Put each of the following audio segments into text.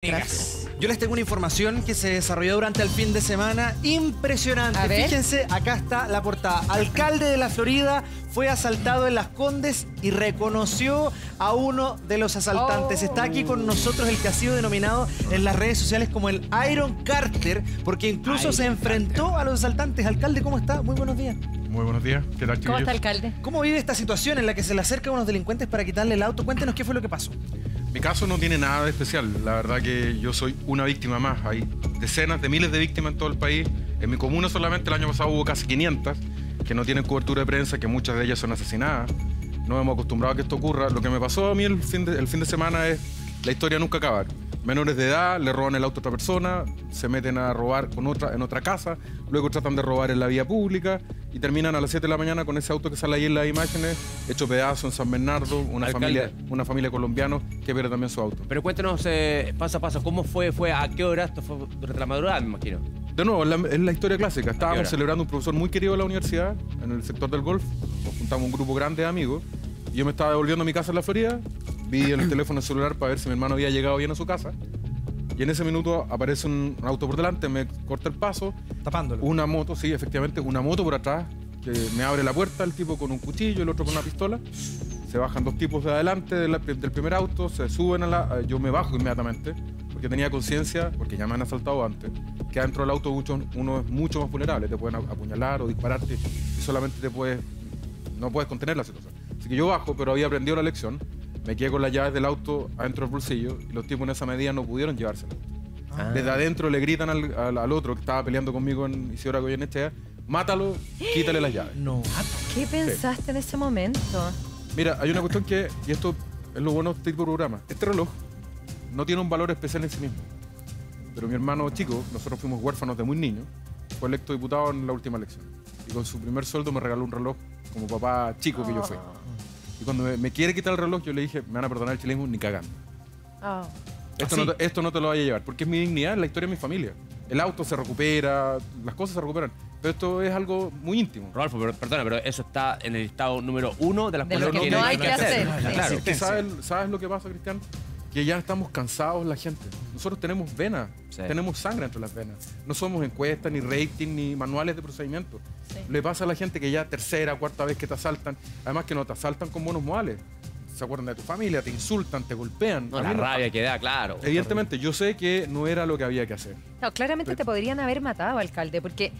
Gracias. Yo les tengo una información que se desarrolló durante el fin de semana impresionante. Fíjense, acá está la portada. Alcalde de la Florida fue asaltado en Las Condes y reconoció a uno de los asaltantes. Está aquí con nosotros el que ha sido denominado en las redes sociales como el Iron Carter, porque incluso se enfrentó a los asaltantes. Alcalde, ¿cómo está? Muy buenos días. Muy buenos días. ¿Qué tal, chiquillos? ¿Cómo está, alcalde? ¿Cómo vive esta situación en la que se le acercan unos delincuentes para quitarle el auto? Cuéntenos qué fue lo que pasó. Mi caso no tiene nada de especial. La verdad que yo soy una víctima más. Hay decenas de miles de víctimas en todo el país. En mi comuna solamente el año pasado hubo casi 500 que no tienen cobertura de prensa, que muchas de ellas son asesinadas. No hemos acostumbrado a que esto ocurra. Lo que me pasó a mí el fin de semana es la historia nunca acabar. Menores de edad, le roban el auto a otra persona, se meten a robar en otra casa, luego tratan de robar en la vía pública y terminan a las 7 de la mañana con ese auto que sale ahí en las imágenes, hecho pedazo en San Bernardo, una familia colombiana que pierde también su auto. Pero cuéntanos paso a paso, ¿cómo fue? ¿A qué hora? Esto fue durante la madrugada, me imagino. De nuevo, es la historia clásica. Estábamos celebrando un profesor muy querido de la universidad, en el sector del golf. Nos juntamos un grupo grande de amigos. Y yo me estaba devolviendo a mi casa en la Florida. Vi el teléfono celular para ver si mi hermano había llegado bien a su casa. Y en ese minuto aparece un auto por delante, me corta el paso. Tapándolo. Una moto, sí, efectivamente, una moto por atrás que me abre la puerta, el tipo con un cuchillo, el otro con una pistola. Se bajan dos tipos de adelante del primer auto, se suben yo me bajo inmediatamente, porque tenía conciencia, porque ya me han asaltado antes, que adentro del auto uno es mucho más vulnerable, te pueden apuñalar o dispararte y solamente no puedes contener la situación. Así que yo bajo, pero había aprendido la lección, me quedé con las llaves del auto adentro del bolsillo y los tipos en esa medida no pudieron llevárselo. Desde adentro le gritan al otro que estaba peleando conmigo en Isidora Goyenechea, mátalo, quítale las llaves. No. ¿Qué pensaste en ese momento? Mira, hay una cuestión que, y esto es lo bueno de este tipo de programa, este reloj no tiene un valor especial en sí mismo. Pero mi hermano chico, nosotros fuimos huérfanos de muy niños, fue electo diputado en la última elección. Y con su primer sueldo me regaló un reloj como papá chico que yo fui. Y cuando me quiere quitar el reloj, yo le dije, me van a perdonar el chilenismo ni cagando. Esto no te lo vaya a llevar, porque es mi dignidad, es la historia de mi familia. El auto se recupera, las cosas se recuperan. Pero esto es algo muy íntimo. Rodolfo, perdona, pero eso está en el listado número 1 de las cosas que no hay que hacer. Claro. Es que ¿sabes lo que pasa, Cristian? Que ya estamos cansados la gente. Nosotros tenemos venas, tenemos sangre entre las venas. No somos encuestas, ni rating, ni manuales de procedimiento. Le pasa a la gente que ya tercera, cuarta vez que te asaltan, además que no te asaltan con buenos modales. Se acuerdan de tu familia, te insultan, te golpean. No, la rabia que da, claro. Evidentemente, yo sé que no era lo que había que hacer. No, claramente te podrían haber matado, alcalde, porque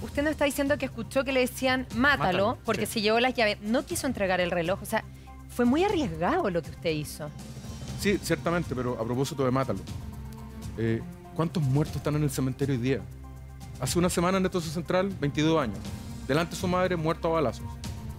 usted nos está diciendo que escuchó que le decían mátalo, porque se llevó las llaves. No quiso entregar el reloj, o sea, fue muy arriesgado lo que usted hizo. Sí, ciertamente, pero a propósito de mátalo. ¿Cuántos muertos están en el cementerio hoy día? Hace una semana en Estación Central, 22 años. Delante de su madre, muerto a balazos.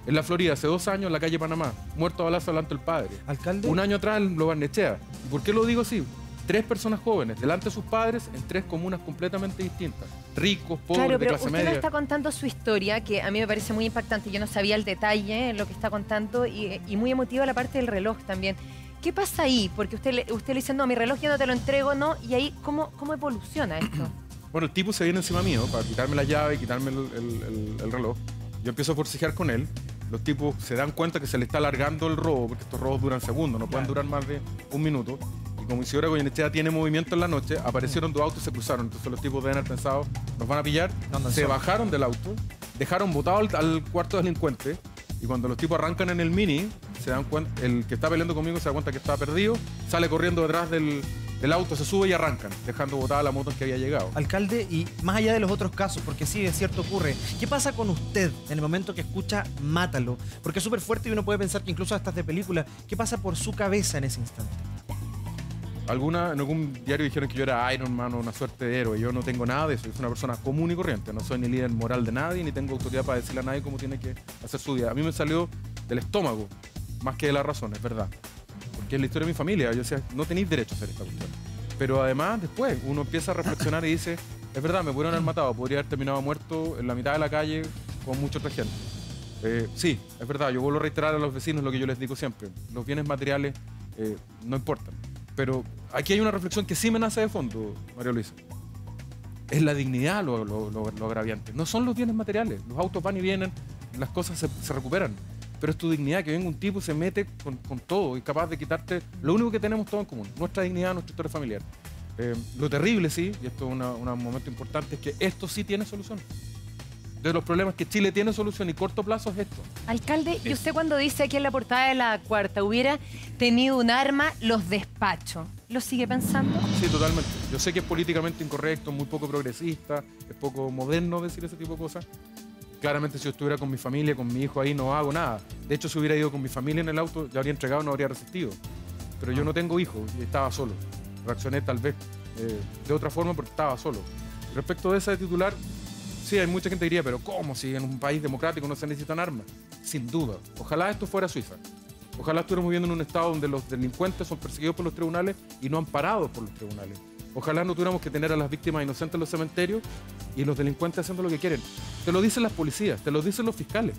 En la Florida, hace 2 años, en la calle Panamá, muerto a balazos delante del padre. Alcalde. Un año atrás, en Lo Barnechea. ¿Y por qué lo digo así? 3 personas jóvenes, delante de sus padres, en 3 comunas completamente distintas. Ricos, pobres, claro, de pero clase usted media. nos está contando su historia, que a mí me parece muy impactante. Yo no sabía el detalle, lo que está contando, y muy emotiva la parte del reloj también. ¿Qué pasa ahí? Porque usted le dice, no, mi reloj yo no te lo entrego, ¿no? Y ahí, ¿cómo evoluciona esto? Bueno, el tipo se viene encima mío para quitarme la llave y quitarme el reloj. Yo empiezo a forcejear con él. Los tipos se dan cuenta que se le está alargando el robo, porque estos robos duran segundos, no pueden durar más de 1 minuto. Y como Isidora Goyenechea tiene movimiento en la noche, aparecieron 2 autos y se cruzaron. Entonces los tipos deben haber pensado, nos van a pillar. Se bajaron del auto, dejaron botado al cuarto delincuente. Y cuando los tipos arrancan en el Mini, se dan cuenta, el que está peleando conmigo se da cuenta que estaba perdido, sale corriendo detrás del auto, se sube y arrancan, dejando botada la moto en que había llegado. Alcalde, y más allá de los otros casos, porque sí, es cierto, ocurre, ¿qué pasa con usted en el momento que escucha mátalo? Porque es súper fuerte y uno puede pensar que incluso hasta de película. ¿Qué pasa por su cabeza en ese instante? En algún diario dijeron que yo era Iron Man o una suerte de héroe. Yo no tengo nada de eso. Yo soy una persona común y corriente. No soy ni líder moral de nadie, ni tengo autoridad para decirle a nadie cómo tiene que hacer su vida. A mí me salió del estómago, más que de la razón, es verdad. Porque es la historia de mi familia. Yo decía, no tenéis derecho a hacer esta cuestión. Pero además, después, uno empieza a reflexionar y dice, es verdad, me pudieron haber matado. Podría haber terminado muerto en la mitad de la calle con mucha otra gente. Sí, es verdad. Yo vuelvo a reiterar a los vecinos lo que yo les digo siempre. Los bienes materiales no importan. Pero aquí hay una reflexión que sí me nace de fondo, María Luisa. Es la dignidad lo agraviante. No son los bienes materiales. Los autos van y vienen, las cosas se recuperan. Pero es tu dignidad, que venga un tipo, se mete con todo y capaz de quitarte lo único que tenemos todos en común, nuestra dignidad, nuestra historia familiar. Lo terrible, sí, y esto es un momento importante, es que esto sí tiene solución. De los problemas que Chile tiene solución y corto plazo es esto. Alcalde, y usted cuando dice aquí en la portada de La Cuarta, hubiera tenido un arma, los despacho, ¿lo sigue pensando? Sí, totalmente. Yo sé que es políticamente incorrecto, muy poco progresista, es poco moderno decir ese tipo de cosas. Claramente si yo estuviera con mi familia, con mi hijo ahí, no hago nada. De hecho, si hubiera ido con mi familia en el auto, ya habría entregado, no habría resistido. Pero yo no tengo hijos y estaba solo. Reaccioné tal vez de otra forma porque estaba solo. Respecto de ese titular, sí, hay mucha gente que diría, pero ¿cómo? Si en un país democrático no se necesitan armas. Sin duda. Ojalá esto fuera Suiza. Ojalá estuviéramos viviendo en un estado donde los delincuentes son perseguidos por los tribunales y no amparados por los tribunales. Ojalá no tuviéramos que tener a las víctimas inocentes en los cementerios y los delincuentes haciendo lo que quieren. Te lo dicen las policías, te lo dicen los fiscales.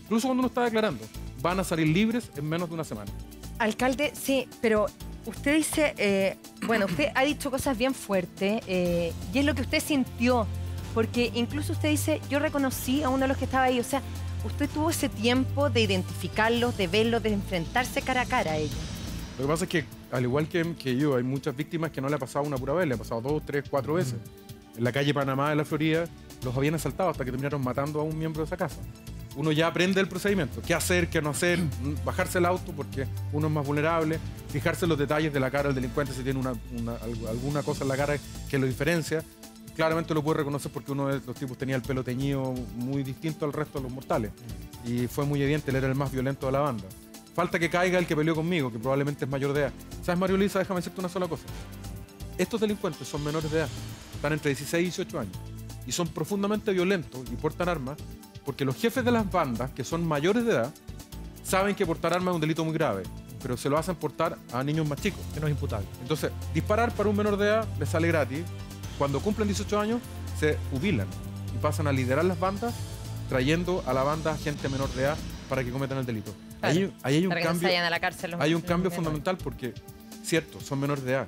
Incluso cuando uno está declarando, van a salir libres en menos de una semana. Alcalde, sí, pero usted dice, bueno, usted ha dicho cosas bien fuertes y es lo que usted sintió, porque incluso usted dice, yo reconocí a uno de los que estaba ahí, o sea, usted tuvo ese tiempo de identificarlos, de verlos, de enfrentarse cara a cara a ellos. Lo que pasa es que, al igual que yo, hay muchas víctimas que no le ha pasado una pura vez, le ha pasado 2, 3, 4 veces. En la calle Panamá de la Florida los habían asaltado hasta que terminaron matando a un miembro de esa casa. Uno ya aprende el procedimiento, qué hacer, qué no hacer, bajarse el auto porque uno es más vulnerable, fijarse en los detalles de la cara del delincuente si tiene alguna cosa en la cara que lo diferencia. Claramente lo puede reconocer porque uno de los tipos tenía el pelo teñido muy distinto al resto de los mortales y fue muy evidente, él era el más violento de la banda. Falta que caiga el que peleó conmigo, que probablemente es mayor de edad. ¿Sabes, Mario Luisa? Déjame decirte una sola cosa. Estos delincuentes son menores de edad, están entre 16 y 18 años y son profundamente violentos y portan armas porque los jefes de las bandas, que son mayores de edad, saben que portar armas es un delito muy grave, pero se lo hacen portar a niños más chicos. Que no es imputable. Entonces, disparar para un menor de edad les sale gratis. Cuando cumplen 18 años, se jubilan y pasan a liderar las bandas, trayendo a la banda gente menor de edad para que cometan el delito. Claro, ahí hay un para que no se cambio, vayan a la cárcel hay un cambio menores. fundamental porque, cierto, son menores de edad,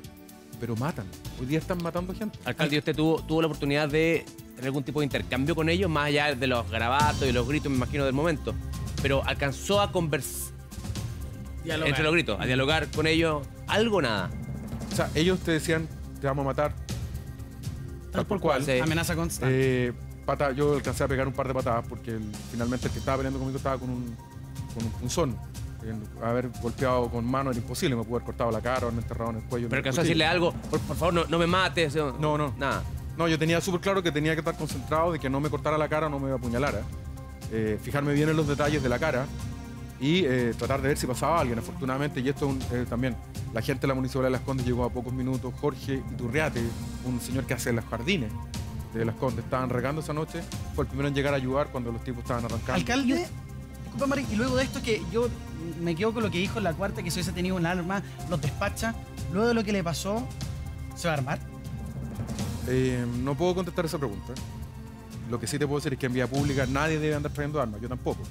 pero matan. Hoy día están matando gente. Alcalde, ¿usted tuvo la oportunidad de tener algún tipo de intercambio con ellos, más allá de los garabatos y los gritos, me imagino, del momento? Pero alcanzó a conversar entre los gritos, a dialogar con ellos, algo, nada. O sea, ellos te decían, te vamos a matar. Tal por cual. Sí. Amenaza constante. Yo alcancé a pegar un par de patadas porque finalmente el que estaba peleando conmigo estaba con un punzón. Haber golpeado con mano era imposible, me pudo haber cortado la cara o haber enterrado en el cuello. Pero alcanzó a decirle algo, por favor, no me mates. No. Nada. No, yo tenía súper claro que tenía que estar concentrado de que no me cortara la cara o no me apuñalara. Fijarme bien en los detalles de la cara y tratar de ver si pasaba alguien. Afortunadamente, y esto también, la gente de la Municipalidad de Las Condes llegó a pocos minutos. Jorge Iturriate, un señor que hace los jardines de Las Condes, estaban regando esa noche, fue el primero en llegar a ayudar cuando los tipos estaban arrancando. Alcalde, disculpa, Mari, y luego de esto que yo me quedo con lo que dijo en La Cuarta, que si hubiese tenido un arma, los despacha. Luego de lo que le pasó, ¿se va a armar? No puedo contestar esa pregunta. Lo que sí te puedo decir es que en vía pública nadie debe andar trayendo armas, yo tampoco.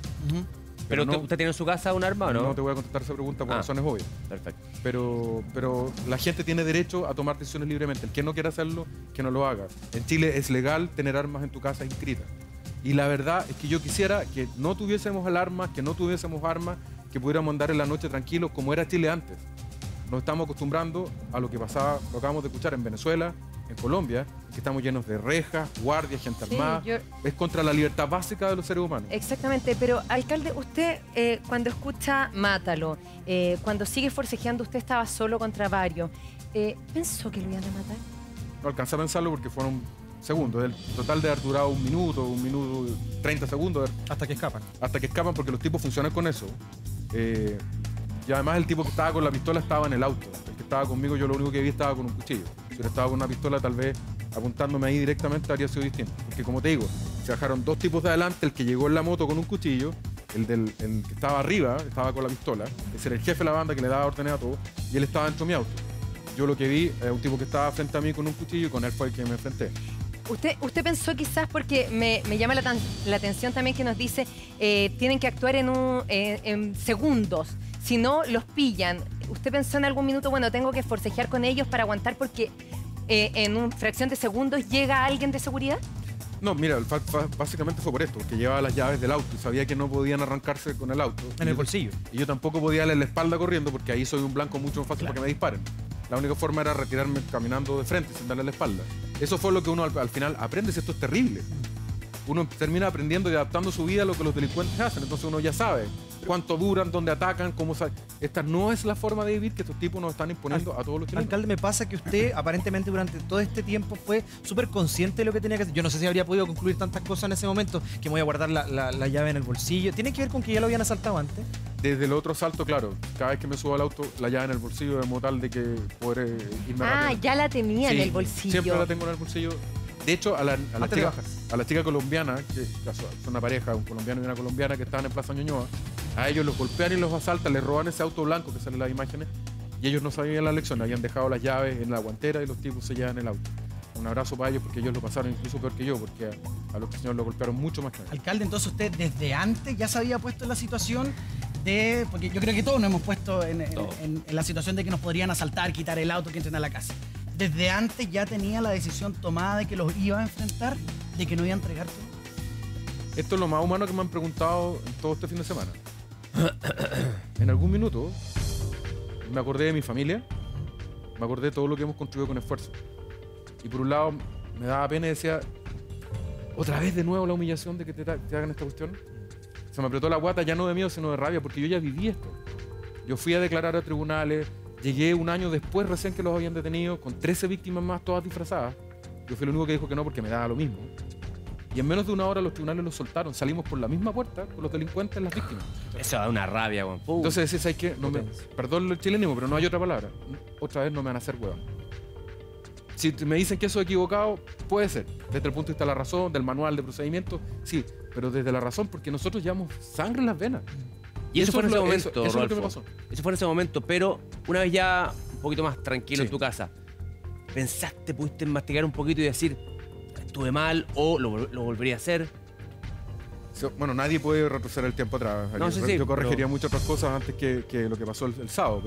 ¿Pero no, usted tiene en su casa un arma o no? No te voy a contestar esa pregunta por razones obvias. Perfecto. Pero la gente tiene derecho a tomar decisiones libremente. El que no quiera hacerlo, que no lo haga. En Chile es legal tener armas en tu casa inscritas. Y la verdad es que yo quisiera que no tuviésemos alarmas, que no tuviésemos armas, que pudiéramos andar en la noche tranquilos como era Chile antes. Nos estamos acostumbrando a lo que pasaba, lo acabamos de escuchar en Venezuela, en Colombia, que estamos llenos de rejas, guardias, gente armada. Es contra la libertad básica de los seres humanos. Exactamente, pero alcalde, usted cuando escucha Mátalo, cuando sigue forcejeando, usted estaba solo contra varios, ¿pensó que lo iban a matar? No alcancé a pensarlo porque fueron segundos. El total de haber durado un minuto 30 segundos. Hasta que escapan. Hasta que escapan porque los tipos funcionan con eso. Y además el tipo que estaba con la pistola estaba en el auto. El que estaba conmigo, yo lo único que vi estaba con un cuchillo. Si él estaba con una pistola, tal vez apuntándome ahí directamente habría sido distinto. Porque como te digo, se bajaron dos tipos de adelante, el que llegó en la moto con un cuchillo, el que estaba arriba, estaba con la pistola, ese era el jefe de la banda que le daba órdenes a todos, y él estaba dentro de mi auto. Yo lo que vi es un tipo que estaba frente a mí con un cuchillo y con él fue el que me enfrenté. Usted pensó quizás, porque me llama la atención también que nos dice, tienen que actuar en segundos, si no los pillan. ¿Usted pensó en algún minuto, bueno, tengo que forcejear con ellos para aguantar porque en una fracción de segundos llega alguien de seguridad? No, mira, básicamente fue por esto, porque llevaba las llaves del auto y sabía que no podían arrancarse con el auto. En el bolsillo. Y yo tampoco podía darle la espalda corriendo porque ahí soy un blanco mucho más fácil para que me disparen. la única forma era retirarme caminando de frente, sin darle la espalda. Eso fue lo que uno al final aprende, si esto es terrible. Uno termina aprendiendo y adaptando su vida a lo que los delincuentes hacen, entonces uno ya sabe cuánto duran, dónde atacan, cómo salen. Esta no es la forma de vivir que estos tipos nos están imponiendo a todos los chilenos. Alcalde, me pasa que usted aparentemente durante todo este tiempo fue súper consciente de lo que tenía que hacer. Yo no sé si habría podido concluir tantas cosas en ese momento, que me voy a guardar la llave en el bolsillo. ¿Tiene que ver con que ya lo habían asaltado antes? Desde el otro asalto, claro, cada vez que me subo al auto, la llave en el bolsillo de modo tal de que poder irme rápido. Ya la tenía Sí, en el bolsillo. Siempre la tengo en el bolsillo. De hecho, a la chica colombiana, que son una pareja, un colombiano y una colombiana que estaban en Plaza Ñuñoa, a ellos los golpean y los asaltan, les roban ese auto blanco que sale en las imágenes, y ellos no sabían la lección, habían dejado las llaves en la guantera y los tipos se llevan el auto. Un abrazo para ellos porque ellos lo pasaron incluso peor que yo, porque a los señores lo golpearon mucho más que a mí. Alcalde, entonces usted desde antes ya se había puesto en la situación de... Porque yo creo que todos nos hemos puesto en la situación de que nos podrían asaltar, quitar el auto, que entren a la casa. Desde antes ya tenía la decisión tomada de que los iba a enfrentar, de que no iba a entregar todo. Esto es lo más humano que me han preguntado en todo este fin de semana. En algún minuto me acordé de mi familia, me acordé de todo lo que hemos construido con esfuerzo. Y por un lado me daba pena y decía, otra vez de nuevo la humillación de que te hagan esta cuestión. Se me apretó la guata ya no de miedo sino de rabia, porque yo ya viví esto. Yo fui a declarar a tribunales, llegué un año después recién que los habían detenido, con 13 víctimas más, todas disfrazadas. Yo fui el único que dijo que no porque me daba lo mismo. Y en menos de una hora los tribunales los soltaron. Salimos por la misma puerta con los delincuentes, las víctimas. Eso da una rabia, weón. Entonces decís, ¿sabes qué? Perdón el chilenismo, pero no hay otra palabra. Otra vez no me van a hacer huevón. Si me dicen que eso es equivocado, puede ser. Desde el punto de vista de la razón, del manual de procedimiento, sí. Pero desde la razón, porque nosotros llevamos sangre en las venas. Y eso fue en ese momento, eso es lo que me pasó. Eso fue en ese momento, pero una vez ya un poquito más tranquilo Sí. en tu casa, ¿pensaste, pudiste mastigar un poquito y decir, estuve mal o lo volvería a hacer? Bueno, nadie puede retroceder el tiempo atrás. No, sí, yo corregiría pero... muchas otras cosas antes que lo que pasó el sábado,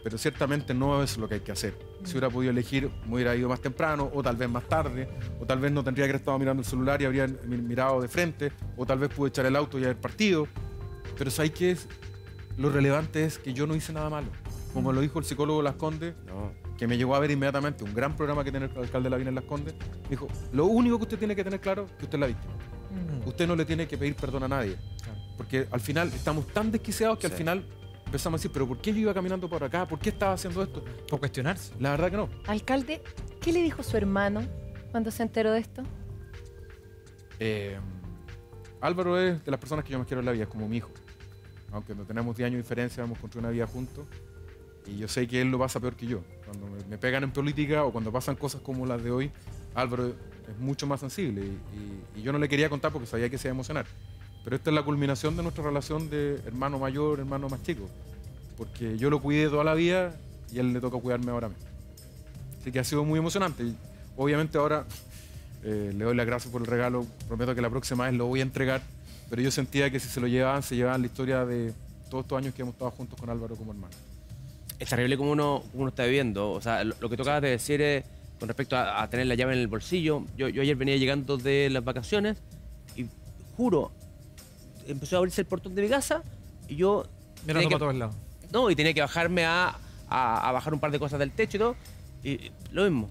pero ciertamente no es lo que hay que hacer. Si hubiera podido elegir, me hubiera ido más temprano, o tal vez más tarde, o tal vez no tendría que haber estado mirando el celular y habría mirado de frente, o tal vez pude echar el auto y haber partido. Pero ¿sabes qué es? Lo relevante es que yo no hice nada malo. Como lo dijo el psicólogo Las Condes, que me llegó a ver inmediatamente, un gran programa que tiene el alcalde Lavín en Las Condes, dijo, lo único que usted tiene que tener claro es que usted es la víctima. Usted no le tiene que pedir perdón a nadie. Porque al final estamos tan desquiciados que al final empezamos a decir, pero ¿por qué yo iba caminando por acá? ¿Por qué estaba haciendo esto? Por cuestionarse. La verdad que no. Alcalde, ¿qué le dijo su hermano cuando se enteró de esto? Álvaro es de las personas que yo más quiero en la vida, es como mi hijo. Aunque no tenemos 10 años de diferencia, hemos construido una vida juntos. Y yo sé que él lo pasa peor que yo. Cuando me pegan en política o cuando pasan cosas como las de hoy, Álvaro es mucho más sensible. Y yo no le quería contar porque sabía que se iba a emocionar. Pero esta es la culminación de nuestra relación de hermano mayor, hermano más chico. Porque yo lo cuidé toda la vida y a él le toca cuidarme ahora a mí. Así que ha sido muy emocionante. Y obviamente ahora le doy las gracias por el regalo. Prometo que la próxima vez lo voy a entregar. Pero yo sentía que si se lo llevaban, se llevaban la historia de todos estos años que hemos estado juntos con Álvaro como hermano. Es terrible como uno está viviendo. O sea, lo que tú acabas de decir es con respecto a tener la llave en el bolsillo. Yo ayer venía llegando de las vacaciones y juro, empezó a abrirse el portón de mi casa y yo... Mirando para todos lados. No, y tenía que bajarme a bajar un par de cosas del techo y todo. Y lo mismo.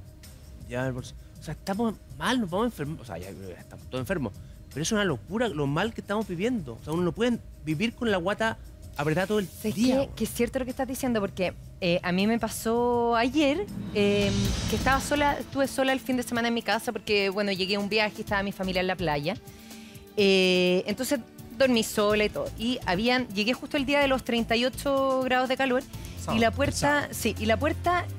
Ya el bolsillo. O sea, estamos mal, nos vamos enfermos. O sea, ya estamos todos enfermos. Pero es una locura lo mal que estamos viviendo. O sea, uno no puede vivir con la guata apretada todo el día. Que es cierto lo que estás diciendo, porque a mí me pasó ayer que estuve sola el fin de semana en mi casa porque, bueno, llegué a un viaje y estaba mi familia en la playa. Entonces dormí sola y todo. Y llegué justo el día de los 38 grados de calor. Y la puerta,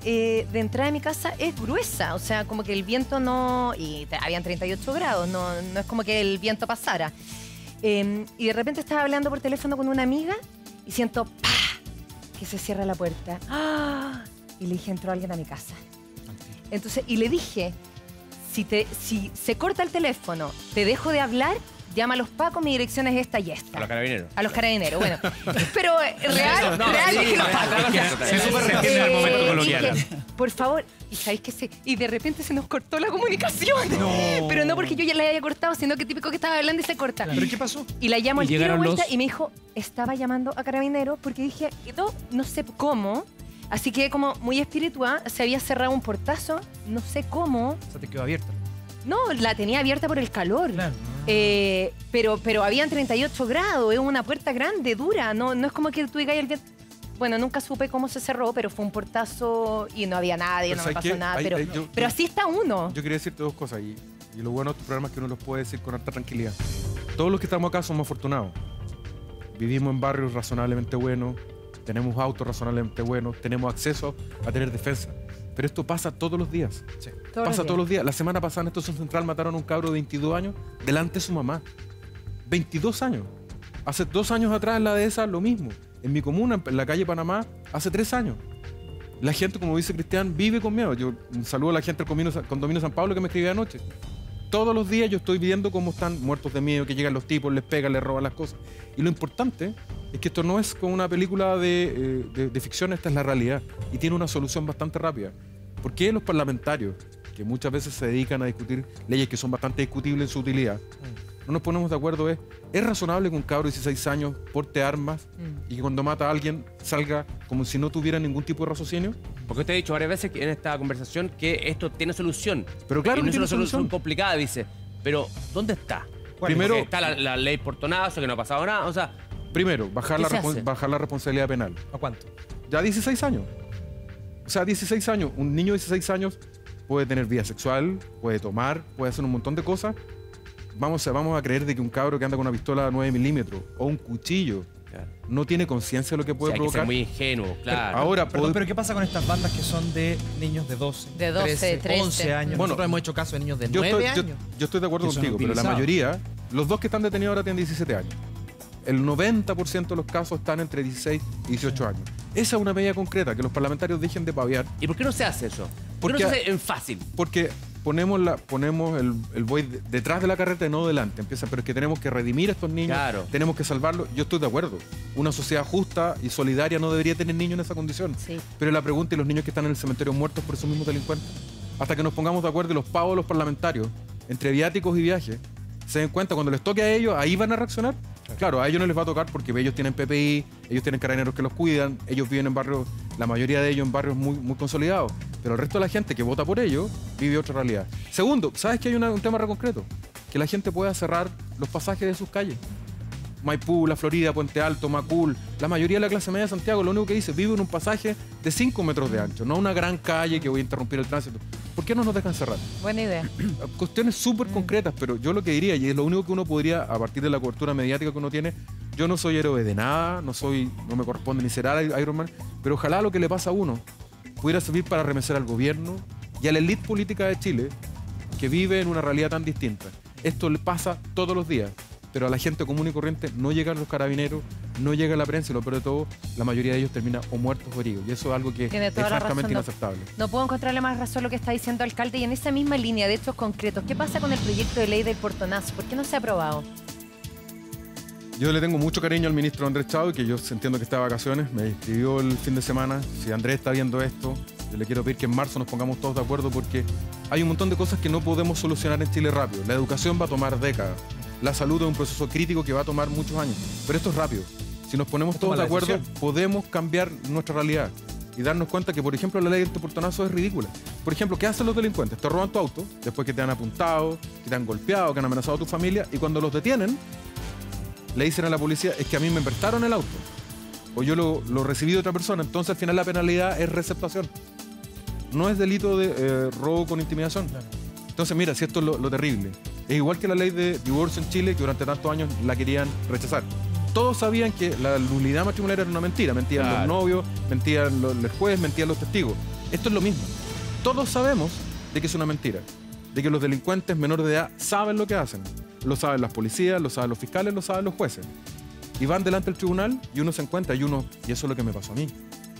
de entrada de mi casa es gruesa, o sea, como que el viento no... Y habían 38 grados, no es como que el viento pasara. Y de repente estaba hablando por teléfono con una amiga y siento ¡pah! Que se cierra la puerta. ¡Ah! Y le dije, entró alguien a mi casa. Entonces, y le dije, si se corta el teléfono, te dejo de hablar, llama a los pacos, mi dirección es esta y esta. A los carabineros. A los carabineros, bueno. Pero real, dije los pacos. Se súper entiende al momento coloquial. Dije, por favor, y sabéis que sí. Y de repente se nos cortó la comunicación. No. Pero no porque yo ya la había cortado, sino que típico que estaba hablando y se corta. ¿Pero qué pasó? Y la llamo al tiro de llegaron vuelta los... y me dijo, estaba llamando a carabineros porque dije, no sé cómo. Así que como muy espiritual, se había cerrado un portazo, no sé cómo. O sea, te quedó abierta. No, la tenía abierta por el calor. Claro. Pero habían 38 grados, es una puerta grande, dura. No es como que tú digas el viento. Bueno, nunca supe cómo se cerró, pero fue un portazo y no había nadie, Pero no me ¿sabes pasó qué? nada. Pero así está uno. Yo quería decirte dos cosas y lo bueno de estos programas es que uno los puede decir con harta tranquilidad. Todos los que estamos acá somos afortunados. Vivimos en barrios razonablemente buenos, tenemos autos razonablemente buenos, tenemos acceso a tener defensa. Pero esto pasa todos los días. Sí. Pasa todos los días. La semana pasada en Estación Central mataron a un cabro de 22 años delante de su mamá. 22 años. Hace 2 años atrás en la dehesa lo mismo. En mi comuna, en la calle Panamá, hace 3 años. La gente, como dice Cristian, vive con miedo. Yo saludo a la gente del condominio San Pablo que me escribía anoche. Todos los días yo estoy viendo cómo están muertos de miedo, que llegan los tipos, les pegan, les roban las cosas. Y lo importante es que esto no es como una película de ficción, esta es la realidad. Y tiene una solución bastante rápida. ¿Por qué los parlamentarios, que muchas veces se dedican a discutir leyes que son bastante discutibles en su utilidad, no nos ponemos de acuerdo? ¿Es razonable que un cabro de 16 años porte armas y que cuando mata a alguien salga como si no tuviera ningún tipo de raciocinio? Porque usted ha dicho varias veces en esta conversación que esto tiene solución. Pero claro y no que es tiene una solución solución complicada, dice. Pero, ¿dónde está? Primero, Porque está la ley Portonazo, que no ha pasado nada. O sea, primero bajar ¿qué se hace? bajar la responsabilidad penal. ¿A cuánto? Ya 16 años. O sea, 16 años. Un niño de 16 años puede tener vida sexual, puede tomar, puede hacer un montón de cosas. Vamos a creer de que un cabro que anda con una pistola 9 milímetros o un cuchillo no tiene conciencia de lo que puede hay que ser provocar. muy ingenuo, claro. Ahora, Perdón, pero ¿qué pasa con estas bandas que son de niños de 12, De 12, 13. 11 años? Bueno, Nosotros hemos hecho caso de niños de yo 9 estoy, años. yo estoy de acuerdo que son contigo, pero la utilizados. mayoría, los dos que están detenidos ahora tienen 17 años. El 90% de los casos están entre 16 y 18 años. Esa es una medida concreta, que los parlamentarios dejen de paviar, ¿Y por qué no se hace eso? ¿Por qué Porque- no se hace en fácil? porque ponemos el buey detrás de la carreta y no delante. Empieza, pero es que tenemos que redimir a estos niños, Claro. tenemos que salvarlos. Yo estoy de acuerdo. Una sociedad justa y solidaria no debería tener niños en esa condición. Sí. Pero la pregunta, ¿y los niños que están en el cementerio muertos por esos mismos delincuentes? Hasta que nos pongamos de acuerdo y los pagos de los parlamentarios, entre viáticos y viajes, se den cuenta cuando les toque a ellos, ahí van a reaccionar. Claro, a ellos no les va a tocar porque ellos tienen PPI, ellos tienen carabineros que los cuidan, ellos viven en barrios, la mayoría de ellos en barrios muy, muy consolidados. Pero el resto de la gente que vota por ellos vive otra realidad. Segundo, ¿sabes que hay un tema re concreto? Que la gente pueda cerrar los pasajes de sus calles. Maipú, La Florida, Puente Alto, Macul, la mayoría de la clase media de Santiago, lo único que dice, vive en un pasaje de 5 metros de ancho, no una gran calle que voy a interrumpir el tránsito. ¿Por qué no nos dejan cerrar? Buena idea. Cuestiones súper concretas, pero yo lo que diría, y es lo único que uno podría, a partir de la cobertura mediática que uno tiene, yo no soy héroe de nada, no me corresponde ni ser Iron Man, pero ojalá lo que le pasa a uno pudiera servir para arremecer al gobierno y a la élite política de Chile, que vive en una realidad tan distinta. Esto le pasa todos los días, pero a la gente común y corriente no llegan los carabineros, no llega la prensa y lo peor de todo, la mayoría de ellos termina o muertos o heridos. Y eso es algo que Tiene es toda la francamente razón, inaceptable. No puedo encontrarle más razón a lo que está diciendo el alcalde. Y en esa misma línea de hechos concretos, ¿qué pasa con el proyecto de ley del portonazo? ¿Por qué no se ha aprobado? Yo le tengo mucho cariño al ministro Andrés Chao, que yo entiendo que está de vacaciones, me escribió el fin de semana. Si Andrés está viendo esto, yo le quiero pedir que en marzo nos pongamos todos de acuerdo porque hay un montón de cosas que no podemos solucionar en Chile rápido. La educación va a tomar décadas. La salud es un proceso crítico que va a tomar muchos años. Pero esto es rápido. Si nos ponemos todos de acuerdo, podemos cambiar nuestra realidad y darnos cuenta que, por ejemplo, la ley del portonazo es ridícula. Por ejemplo, ¿qué hacen los delincuentes? Te roban tu auto, después que te han apuntado, que te han golpeado, que han amenazado a tu familia, y cuando los detienen, le dicen a la policía, es que a mí me prestaron el auto, o yo lo recibí de otra persona, entonces al final la penalidad es receptación. No es delito de robo con intimidación. Entonces, mira, si esto es lo terrible. Es igual que la ley de divorcio en Chile, que durante tantos años la querían rechazar. Todos sabían que la nulidad matrimonial era una mentira. Mentían los novios, mentían el juez, mentían los testigos. Esto es lo mismo. Todos sabemos de que es una mentira. De que los delincuentes menores de edad saben lo que hacen. Lo saben las policías, lo saben los fiscales, lo saben los jueces. Y van delante del tribunal y uno se encuentra, y eso es lo que me pasó a mí.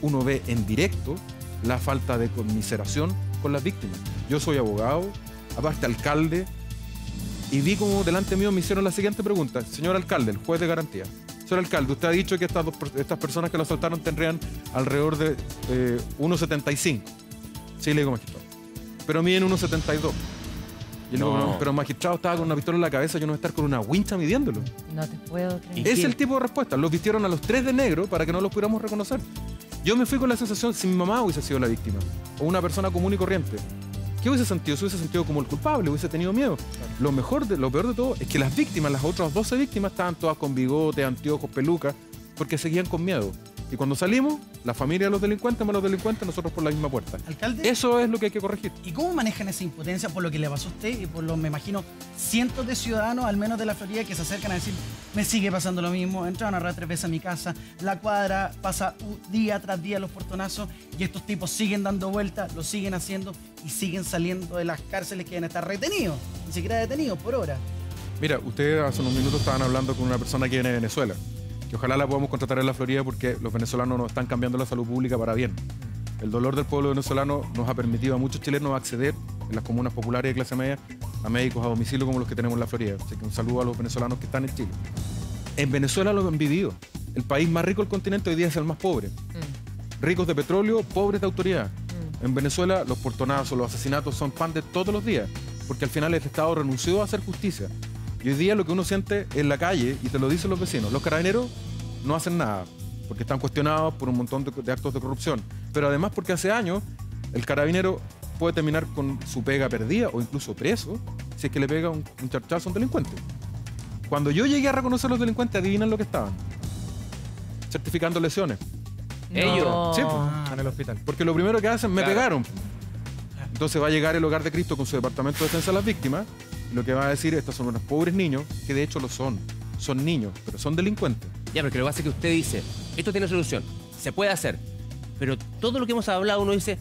Uno ve en directo la falta de conmiseración con las víctimas. Yo soy abogado, aparte alcalde, y vi como delante mío me hicieron la siguiente pregunta. Señor alcalde, el juez de garantía. Señor alcalde, usted ha dicho que estas personas que lo asaltaron tendrían alrededor de 1,75. Sí, le digo magistrado. Pero miden 1,72. Y le digo, No. no, pero el magistrado estaba con una pistola en la cabeza, yo no voy a estar con una wincha midiéndolo. No te puedo creer. ¿Y Es qué? el tipo de respuesta. Los vistieron a los tres de negro para que no los pudiéramos reconocer. Yo me fui con la sensación, si mi mamá hubiese sido la víctima, o una persona común y corriente, ¿qué hubiese sentido? Se hubiese sentido como el culpable, hubiese tenido miedo. Lo peor de todo, es que las víctimas, las otras 12 víctimas, estaban todas con bigotes, anteojos, pelucas, porque seguían con miedo. Y cuando salimos, la familia de los delincuentes, más los delincuentes, nosotros por la misma puerta. Alcalde, eso es lo que hay que corregir. ¿Y cómo manejan esa impotencia por lo que le pasó a usted y por lo, me imagino, cientos de ciudadanos, al menos de la Florida, que se acercan a decir, me sigue pasando lo mismo, entraban a robar 3 veces a mi casa, la cuadra pasa día tras día los portonazos y estos tipos siguen dando vueltas, lo siguen haciendo y siguen saliendo de las cárceles que deben estar retenidos, ni siquiera detenidos por hora? Mira, ustedes hace unos minutos estaban hablando con una persona que viene de Venezuela, que ojalá la podamos contratar en la Florida porque los venezolanos nos están cambiando la salud pública para bien. El dolor del pueblo venezolano nos ha permitido a muchos chilenos acceder en las comunas populares de clase media a médicos a domicilio como los que tenemos en la Florida. Así que un saludo a los venezolanos que están en Chile. En Venezuela lo han vivido. El país más rico del continente hoy día es el más pobre. Ricos de petróleo, pobres de autoridad. En Venezuela los portonazos, los asesinatos son pan de todos los días, porque al final el Estado renunció a hacer justicia. Y hoy día lo que uno siente en la calle, y te lo dicen los vecinos, los carabineros no hacen nada, porque están cuestionados por un montón de actos de corrupción. Pero además porque hace años el carabinero puede terminar con su pega perdida o incluso preso si es que le pega un charchazo a un delincuente. Cuando yo llegué a reconocer a los delincuentes, adivinan lo que estaban. Certificando lesiones. Ellos. Sí, En el hospital. porque lo primero que hacen, me Claro. pegaron. Entonces va a llegar el Hogar de Cristo con su departamento de defensa de las víctimas, y lo que va a decir, estos son unos pobres niños, que de hecho lo son. Son niños, pero son delincuentes. Ya, porque lo que pasa es que usted dice, esto tiene solución, se puede hacer. Pero todo lo que hemos hablado, uno dice,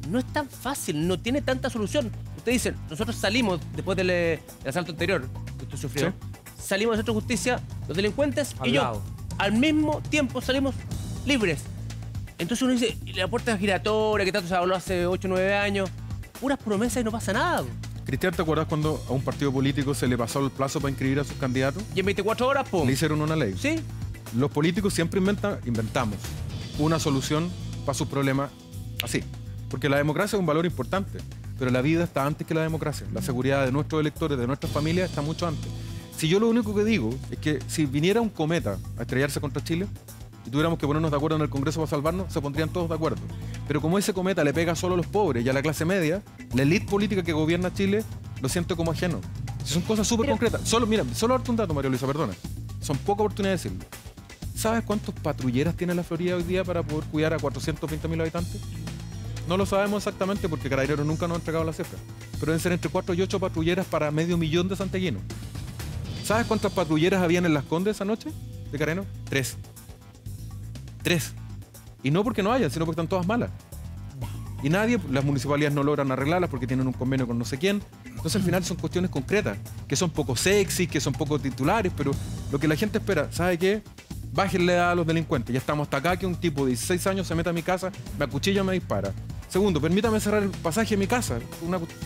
no es tan fácil, no tiene tanta solución. Usted dice, nosotros salimos después del asalto anterior que usted sufrió, Sí. salimos del centro de justicia, los delincuentes y yo, lado. al mismo tiempo salimos libres. Entonces uno dice, y la puerta giratoria, que tanto se habló hace 8 o 9 años, puras promesas y no pasa nada. Cristian, ¿te acuerdas cuando a un partido político se le pasó el plazo para inscribir a sus candidatos? Y en 24 horas, ¡pum! Le hicieron una ley. ¿Sí? Los políticos siempre inventamos una solución para sus problemas así. Porque la democracia es un valor importante, pero la vida está antes que la democracia. La seguridad de nuestros electores, de nuestras familias, está mucho antes. Si yo lo único que digo es que si viniera un cometa a estrellarse contra Chile y tuviéramos que ponernos de acuerdo en el Congreso para salvarnos, se pondrían todos de acuerdo. Pero como ese cometa le pega solo a los pobres y a la clase media, la élite política que gobierna Chile lo siente como ajeno. Si son cosas súper concretas. Solo, mira, solo darte un dato, María Luisa, perdona. Son poca oportunidad de decirlo. ¿Sabes cuántos patrulleras tiene la Florida hoy día para poder cuidar a 420.000 habitantes? No lo sabemos exactamente porque Carabineros nunca nos ha entregado la cifra. Pero deben ser entre 4 y 8 patrulleras para 500.000 de santiaguinos. ¿Sabes cuántas patrulleras habían en Las Condes esa noche de Carabineros? 3. 3. Y no porque no hayan, sino porque están todas malas. Y las municipalidades no logran arreglarlas porque tienen un convenio con no sé quién. Entonces al final son cuestiones concretas, que son poco sexy, que son poco titulares, pero lo que la gente espera, ¿sabe qué? Bájenle a los delincuentes. Ya estamos hasta acá que un tipo de 16 años se mete a mi casa, me acuchilla, me dispara. Segundo, permítame cerrar el pasaje de mi casa.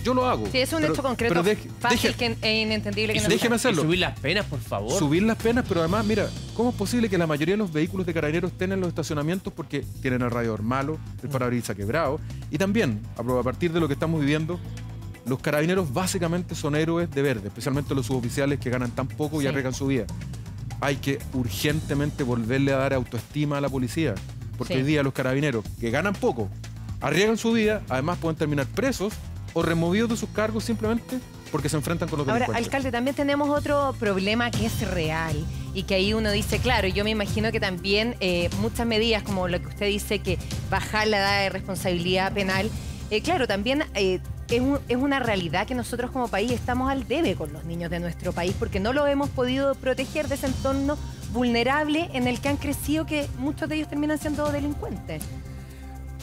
Yo lo hago. Sí, es un hecho concreto, pero fácil e inentendible que no déjeme se haga. Y hacerlo. subir las penas, por favor. Subir las penas, pero además, mira, ¿cómo es posible que la mayoría de los vehículos de Carabineros estén en los estacionamientos porque tienen el radiador malo, el parabrisas quebrado? Y también, a partir de lo que estamos viviendo, los Carabineros básicamente son héroes de verde, especialmente los suboficiales que ganan tan poco y Sí. arriesgan su vida. Hay que urgentemente volverle a dar autoestima a la policía, porque Sí. hoy día los Carabineros, que ganan poco, arriesgan su vida, además pueden terminar presos o removidos de sus cargos simplemente porque se enfrentan con los Ahora, delincuentes. alcalde, también tenemos otro problema que es real y que ahí uno dice, claro, yo me imagino que también muchas medidas como lo que usted dice, que bajar la edad de responsabilidad penal, claro, también es una realidad que nosotros como país estamos al debe con los niños de nuestro país porque no los hemos podido proteger de ese entorno vulnerable en el que han crecido, que muchos de ellos terminan siendo delincuentes.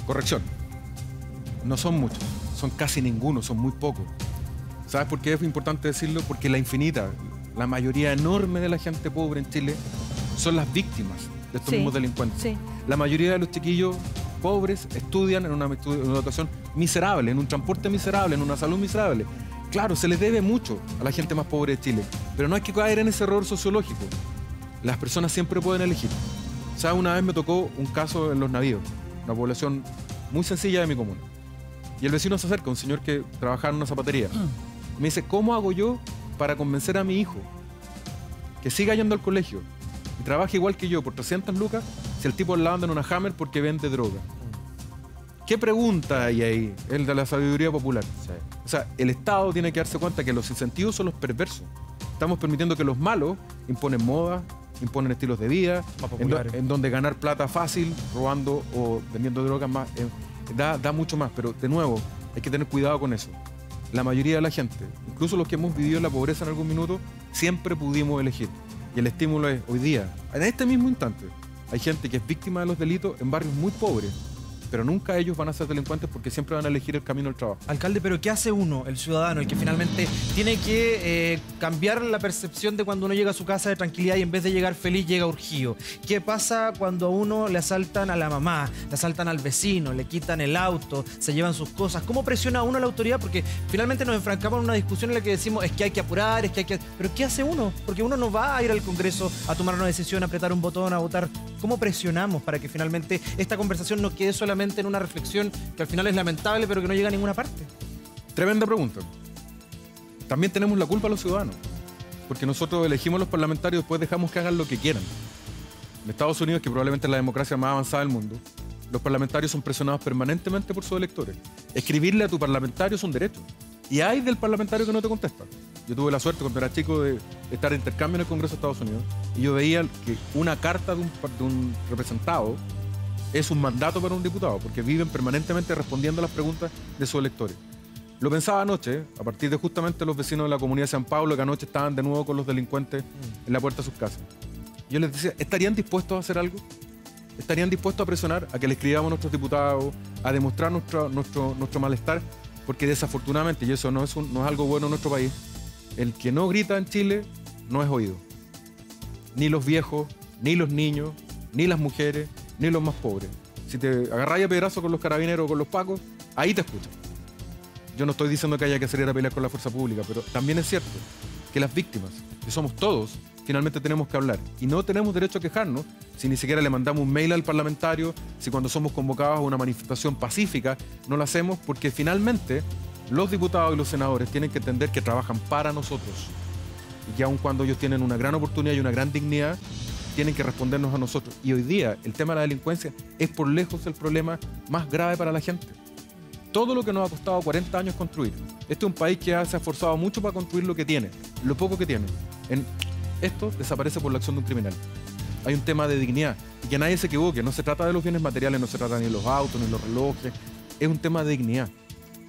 Corrección. No son muchos, son casi ninguno, son muy pocos. ¿Sabes por qué es importante decirlo? Porque la mayoría enorme de la gente pobre en Chile son las víctimas de estos Sí, mismos delincuentes. sí. La mayoría de los chiquillos pobres estudian en una educación miserable, en un transporte miserable, en una salud miserable. Claro, se les debe mucho a la gente más pobre de Chile, pero no hay que caer en ese error sociológico. Las personas siempre pueden elegir. ¿Sabes? Una vez me tocó un caso en Los Navíos, una población muy sencilla de mi comuna. Y el vecino se acerca, un señor que trabajaba en una zapatería. Me dice, ¿cómo hago yo para convencer a mi hijo que siga yendo al colegio y trabaje igual que yo por 300 lucas si el tipo al lado anda en una Hammer porque vende droga? ¿Qué pregunta hay ahí? El de la sabiduría popular. Sí. O sea, el Estado tiene que darse cuenta que los incentivos son los perversos. Estamos permitiendo que los malos imponen moda, imponen estilos de vida, en donde ganar plata fácil, robando o vendiendo drogas más, da mucho más. Pero de nuevo, hay que tener cuidado con eso. La mayoría de la gente, incluso los que hemos vivido en la pobreza en algún minuto, siempre pudimos elegir. Y el estímulo es hoy día, en este mismo instante, hay gente que es víctima de los delitos en barrios muy pobres, pero nunca ellos van a ser delincuentes porque siempre van a elegir el camino del trabajo. Alcalde, pero ¿qué hace uno, el ciudadano, el que finalmente tiene que cambiar la percepción de cuando uno llega a su casa de tranquilidad y en vez de llegar feliz llega urgido? ¿Qué pasa cuando a uno le asaltan a la mamá, le asaltan al vecino, le quitan el auto, se llevan sus cosas? ¿Cómo presiona a uno la autoridad? Porque finalmente nos enfrancamos en una discusión en la que decimos es que hay que apurar, es que hay que... Pero ¿qué hace uno? Porque uno no va a ir al Congreso a tomar una decisión, a apretar un botón, a votar. ¿Cómo presionamos para que finalmente esta conversación no quede solamente en una reflexión que al final es lamentable pero que no llega a ninguna parte? Tremenda pregunta. También tenemos la culpa los ciudadanos, porque nosotros elegimos los parlamentarios y después dejamos que hagan lo que quieran. En Estados Unidos, que probablemente es la democracia más avanzada del mundo, los parlamentarios son presionados permanentemente por sus electores. Escribirle a tu parlamentario es un derecho. Y hay del parlamentario que no te contesta. Yo tuve la suerte cuando era chico de estar en intercambio en el Congreso de Estados Unidos y yo veía que una carta de un representado es un mandato para un diputado, porque viven permanentemente respondiendo a las preguntas de sus electores. Lo pensaba anoche, a partir de justamente los vecinos de la comunidad de San Pablo, que anoche estaban de nuevo con los delincuentes en la puerta de sus casas. Yo les decía, ¿estarían dispuestos a hacer algo? ¿Estarían dispuestos a presionar, a que le escribamos a nuestros diputados, a demostrar nuestro malestar? Porque desafortunadamente, y eso no es algo bueno en nuestro país, el que no grita en Chile no es oído. Ni los viejos, ni los niños, ni las mujeres, ni los más pobres. Si te agarráis a pedazo con los carabineros o con los pacos, ahí te escuchan. Yo no estoy diciendo que haya que salir a pelear con la fuerza pública, pero también es cierto que las víctimas, que somos todos, finalmente tenemos que hablar. Y no tenemos derecho a quejarnos si ni siquiera le mandamos un mail al parlamentario, si cuando somos convocados a una manifestación pacífica no lo hacemos, porque finalmente los diputados y los senadores tienen que entender que trabajan para nosotros. Y que aun cuando ellos tienen una gran oportunidad y una gran dignidad, tienen que respondernos a nosotros. Y hoy día el tema de la delincuencia es por lejos el problema más grave para la gente. Todo lo que nos ha costado 40 años construir. Este es un país que se ha esforzado mucho para construir lo que tiene, lo poco que tiene. Esto desaparece por la acción de un criminal. Hay un tema de dignidad. Y que nadie se equivoque, no se trata de los bienes materiales, no se trata ni de los autos, ni de los relojes. Es un tema de dignidad.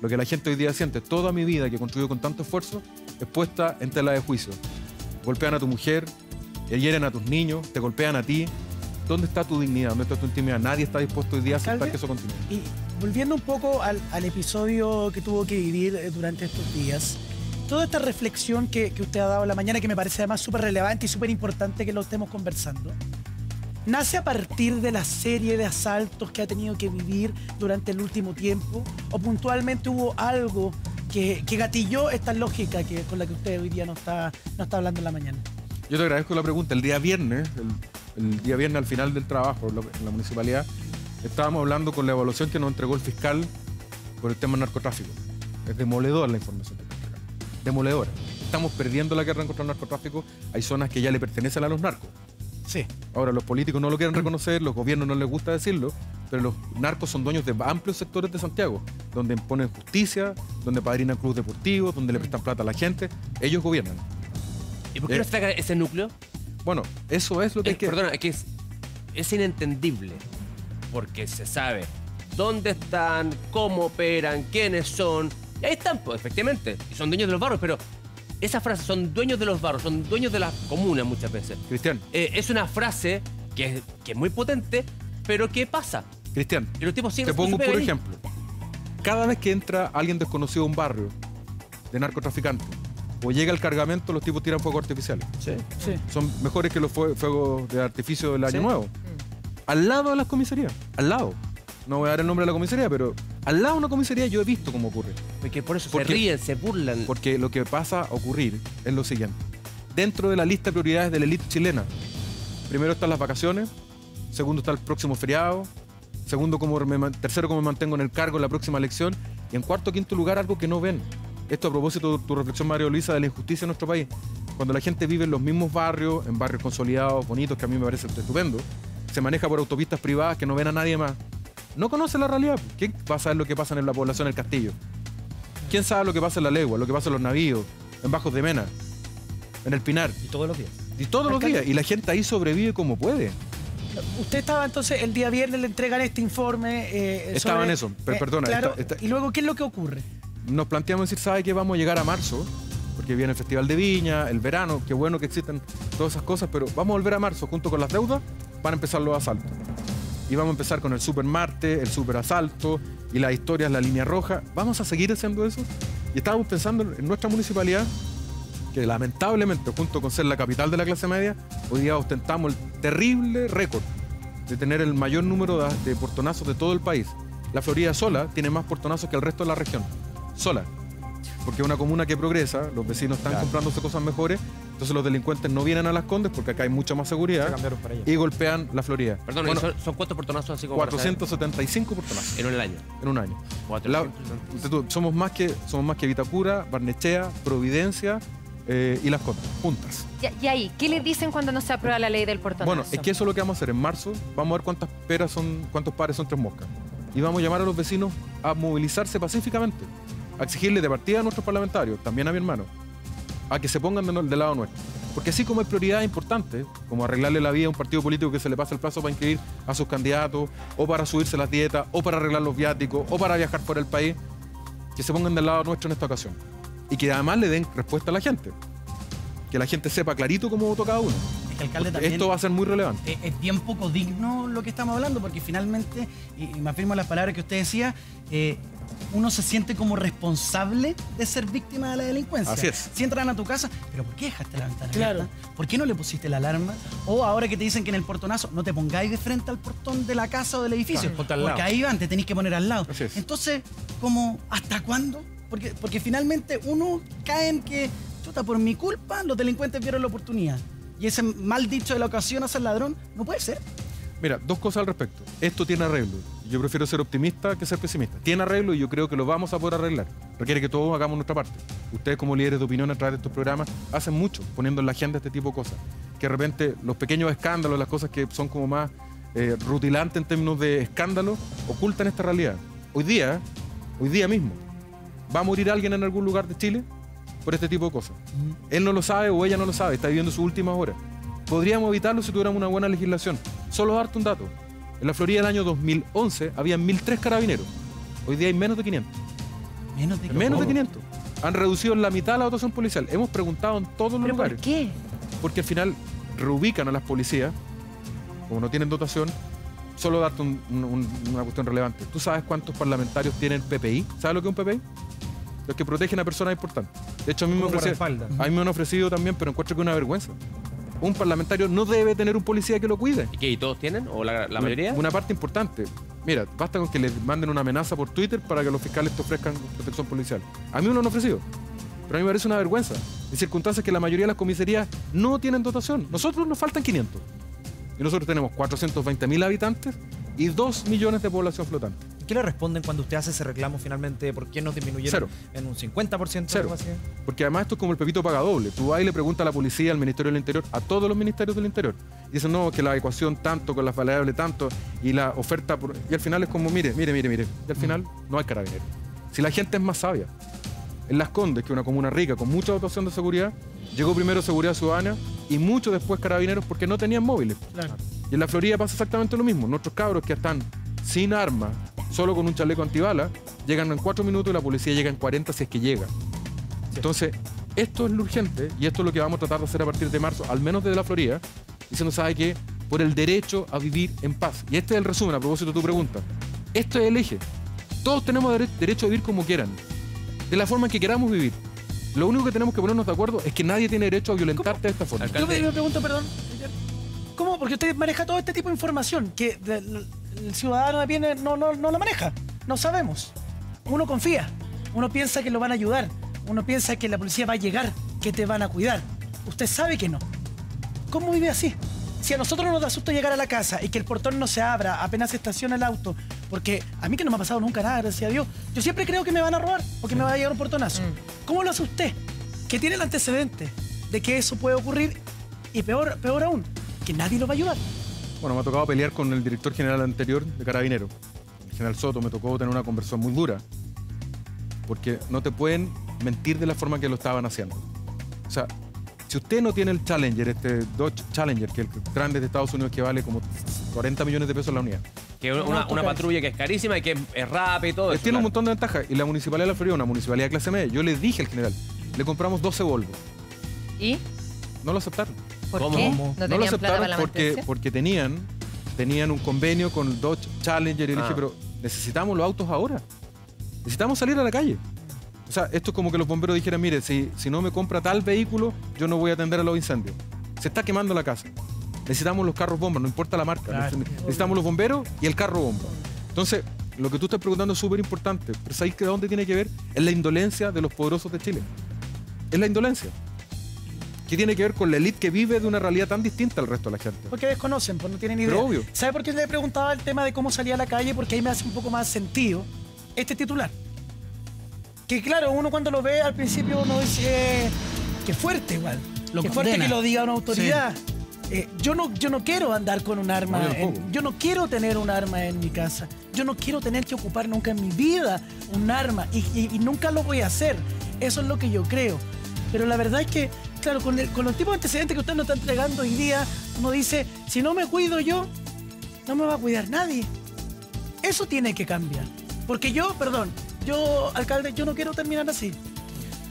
Lo que la gente hoy día siente, toda mi vida que he construido con tanto esfuerzo, es puesta en tela de juicio. Golpean a tu mujer, hieren a tus niños, te golpean a ti. ¿Dónde está tu dignidad? ¿Dónde está tu intimidad? Nadie está dispuesto hoy día a aceptar que eso continúe. Y volviendo un poco al episodio que tuvo que vivir durante estos días, toda esta reflexión que usted ha dado en la mañana, que me parece además súper relevante y súper importante que lo estemos conversando, ¿nace a partir de la serie de asaltos que ha tenido que vivir durante el último tiempo? ¿O puntualmente hubo algo que gatilló esta lógica con la que usted hoy día nos está hablando en la mañana? Yo te agradezco la pregunta. El día viernes, el día viernes al final del trabajo en la municipalidad, estábamos hablando con la evaluación que nos entregó el fiscal por el tema del narcotráfico. Es demoledora la información que nos entregaron. Demoledora. Estamos perdiendo la guerra contra el narcotráfico. Hay zonas que ya le pertenecen a los narcos. Sí. Ahora, los políticos no lo quieren reconocer, los gobiernos no les gusta decirlo, pero los narcos son dueños de amplios sectores de Santiago, donde imponen justicia, donde padrinan clubes deportivos, donde le prestan plata a la gente. Ellos gobiernan. ¿Y por qué no está ese núcleo? Bueno, eso es lo que hay que... Perdona, es que es inentendible, porque se sabe dónde están, cómo operan, quiénes son, y ahí están, pues, efectivamente, y son dueños de los barrios, pero esa frase, son dueños de los barrios, son dueños de las comunas muchas veces. Cristian. Es una frase que es muy potente, pero ¿qué pasa? Cristian, Y los tipos siguen te pongo un con su puro PBI. ejemplo. Cada vez que entra alguien desconocido a un barrio de narcotraficantes, o llega el cargamento, los tipos tiran fuegos artificiales. Sí. Son mejores que los fuegos de artificio del Año Sí. Nuevo. Al lado de las comisarías, al lado. No voy a dar el nombre de la comisaría, pero al lado de una comisaría yo he visto cómo ocurre. Porque por eso Porque- se ríen, se burlan. Porque lo que pasa a ocurrir es lo siguiente. Dentro de la lista de prioridades de la élite chilena, primero están las vacaciones, segundo está el próximo feriado, tercero cómo me mantengo en el cargo en la próxima elección, y en cuarto o quinto lugar algo que no ven. Esto a propósito de tu reflexión, María Luisa, de la injusticia en nuestro país. Cuando la gente vive en los mismos barrios, en barrios consolidados, bonitos, que a mí me parece estupendo, se maneja por autopistas privadas que no ven a nadie más, no conoce la realidad. ¿Quién va a saber lo que pasa en la población del Castillo? ¿Quién sabe lo que pasa en La Legua, lo que pasa en los Navíos, en Bajos de Mena, en el Pinar? Y todos los días. Y todos los días. Y la gente ahí sobrevive como puede. Usted estaba entonces, el día viernes le entregan este informe. Estaba en eso, pero perdona. Claro, y luego, ¿qué es lo que ocurre? Nos planteamos decir, ¿sabe qué? Vamos a llegar a marzo, porque viene el Festival de Viña, el verano, qué bueno que existen todas esas cosas, pero vamos a volver a marzo, junto con las deudas, van a empezar los asaltos. Y vamos a empezar con el Super Marte, el Super Asalto, y las historias, la línea roja. Vamos a seguir haciendo eso. Y estábamos pensando en nuestra municipalidad, que lamentablemente, junto con ser la capital de la clase media, hoy día ostentamos el terrible récord de tener el mayor número de portonazos de todo el país. La Florida sola tiene más portonazos que el resto de la región. Sola. Porque es una comuna que progresa, los vecinos están comprándose cosas mejores, entonces los delincuentes no vienen a Las Condes porque acá hay mucha más seguridad y golpean la Florida. Perdón, bueno, ¿son cuántos portonazos así como 475 portonazos. En un año. En un año. Somos más que Vitacura, Barnechea, Providencia y Las Condes, juntas. Y ahí, ¿qué les dicen cuando no se aprueba la ley del portonazo? Bueno, es que eso es lo que vamos a hacer. En marzo vamos a ver cuántos pares son 3 moscas. Y vamos a llamar a los vecinos a movilizarse pacíficamente, a exigirle de partida a nuestros parlamentarios, también a mi hermano, a que se pongan del lado nuestro. Porque así como hay prioridades importantes, como arreglarle la vida a un partido político que se le pasa el plazo para inscribir a sus candidatos, o para subirse las dietas, o para arreglar los viáticos, o para viajar fuera del país, que se pongan del lado nuestro en esta ocasión. Y que además le den respuesta a la gente. Que la gente sepa clarito cómo votó cada uno. Es que, alcalde, también esto va a ser muy relevante. Es bien poco digno lo que estamos hablando, porque finalmente, y me afirmo las palabras que usted decía, uno se siente como responsable de ser víctima de la delincuencia. Así es. Si entran a tu casa, ¿pero por qué dejaste la ventana Claro. abierta? ¿Por qué no le pusiste la alarma? O ahora que te dicen que en el portonazo no te pongáis de frente al portón de la casa o del edificio, Claro, ponte al lado. porque ahí van, te tenés que poner al lado. Así es. Entonces, ¿cómo, hasta cuándo? Porque finalmente uno cae en que, chuta, por mi culpa los delincuentes vieron la oportunidad. Y ese mal dicho de la ocasión a ser ladrón, no puede ser. Mira, 2 cosas al respecto. Esto tiene arreglo. Yo prefiero ser optimista que ser pesimista. Tiene arreglo y yo creo que lo vamos a poder arreglar. Requiere que todos hagamos nuestra parte. Ustedes como líderes de opinión a través de estos programas hacen mucho poniendo en la agenda este tipo de cosas. Que de repente los pequeños escándalos, las cosas que son como más rutilantes en términos de escándalo, ocultan esta realidad. Hoy día mismo, ¿va a morir alguien en algún lugar de Chile por este tipo de cosas? Él no lo sabe o ella no lo sabe, está viviendo sus últimas horas. Podríamos evitarlo si tuviéramos una buena legislación. Solo darte un dato. En la Florida del año 2011 había 1.003 carabineros. Hoy día hay menos de 500. Menos de 500. Han reducido en la mitad la dotación policial. Hemos preguntado en todos los lugares. ¿Por qué? Porque al final reubican a las policías, como no tienen dotación. Solo darte una cuestión relevante. ¿Tú sabes cuántos parlamentarios tienen PPI? ¿Sabes lo que es un PPI? Los que protegen a personas importantes. De hecho, a mí me han ofrecido también, pero encuentro que es una vergüenza. Un parlamentario no debe tener un policía que lo cuide. ¿Y qué? ¿Y todos tienen? ¿O la mayoría? Una parte importante. Mira, basta con que les manden una amenaza por Twitter para que los fiscales te ofrezcan protección policial. A mí me lo han ofrecido. Pero a mí me parece una vergüenza. En circunstancias que la mayoría de las comisarías no tienen dotación. Nosotros nos faltan 500. Y nosotros tenemos 420.000 habitantes y 2 millones de población flotante. ¿Qué le responden cuando usted hace ese reclamo finalmente? ¿Por qué nos disminuyeron en un 50%? Cero. Algo así? Porque además esto es como el Pepito paga doble. Tú vas y le preguntas a la policía, al Ministerio del Interior, a todos los ministerios del Interior. Y dicen, no, que la ecuación tanto, con las variables tanto, y la oferta... Y al final es como, mire. Y al final no hay carabineros. Si la gente es más sabia. En Las Condes, que es una comuna rica, con mucha dotación de seguridad, llegó primero Seguridad Ciudadana y mucho después Carabineros porque no tenían móviles. Claro. Y en la Florida pasa exactamente lo mismo. Nuestros cabros que están sin armas, solo con un chaleco antibalas, llegan en 4 minutos y la policía llega en 40 si es que llega. Entonces, esto es lo urgente y esto es lo que vamos a tratar de hacer a partir de marzo, al menos desde la Florida, diciendo, ¿sabe qué? Por el derecho a vivir en paz. Y este es el resumen a propósito de tu pregunta. Esto es el eje. Todos tenemos derecho a vivir como quieran, de la forma en que queramos vivir. Lo único que tenemos que ponernos de acuerdo es que nadie tiene derecho a violentarte de esta forma. Yo me pregunto, perdón, ¿cómo? Porque usted maneja todo este tipo de información que el ciudadano de pie no la maneja. No sabemos. Uno confía. Uno piensa que lo van a ayudar. Uno piensa que la policía va a llegar, que te van a cuidar. Usted sabe que no. ¿Cómo vive así? Si a nosotros nos da susto llegar a la casa y que el portón no se abra apenas se estaciona el auto, porque a mí que no me ha pasado nunca nada, gracias a Dios, yo siempre creo que me van a robar o que me va a llegar un portonazo. ¿Cómo lo hace usted? Que tiene el antecedente de que eso puede ocurrir y peor aún, que nadie lo va a ayudar. Bueno, me ha tocado pelear con el director general anterior de Carabineros, el general Soto. Me tocó tener una conversación muy dura, porque no te pueden mentir de la forma que lo estaban haciendo. O sea, si usted no tiene el Challenger, este Dodge Challenger, que es el grande de Estados Unidos, que vale como 40 millones de pesos la unidad. Que una patrulla que es carísima y que es rápida y todo eso. Tiene un montón de ventajas. Y la Municipalidad de la Florida, una municipalidad de clase media, yo le dije al general, le compramos 12 Volvo. ¿Y? No lo aceptaron. ¿Por ¿Cómo? qué? No lo tenían plata aceptaron para la mantenerse? porque tenían un convenio con el Dodge Challenger y le dije, pero necesitamos los autos ahora. Necesitamos salir a la calle. O sea, esto es como que los bomberos dijeran, mire, si no me compra tal vehículo, yo no voy a atender a los incendios. Se está quemando la casa. Necesitamos los carros bomba, no importa la marca. Claro. Necesitamos los bomberos y el carro bomba. Entonces, lo que tú estás preguntando es súper importante. Pero ¿sabéis que de dónde tiene que ver? Es la indolencia de los poderosos de Chile. Es la indolencia. ¿Qué tiene que ver con la élite que vive de una realidad tan distinta al resto de la gente? Porque desconocen, pues no tienen idea. Pero obvio. ¿Sabe por qué le preguntaba el tema de cómo salía a la calle? Porque ahí me hace un poco más sentido este titular. Que claro, uno cuando lo ve al principio uno dice que fuerte igual. Lo que fuerte condena. que lo diga una autoridad. Yo no quiero andar con un arma. No, yo tampoco. Yo no quiero tener un arma en mi casa. Yo no quiero tener que ocupar nunca en mi vida un arma. Y nunca lo voy a hacer. Eso es lo que yo creo. Pero la verdad es que, claro, con los tipos de antecedentes que usted nos está entregando hoy día, uno dice, si no me cuido yo, no me va a cuidar nadie. Eso tiene que cambiar. Porque yo, alcalde, yo no quiero terminar así,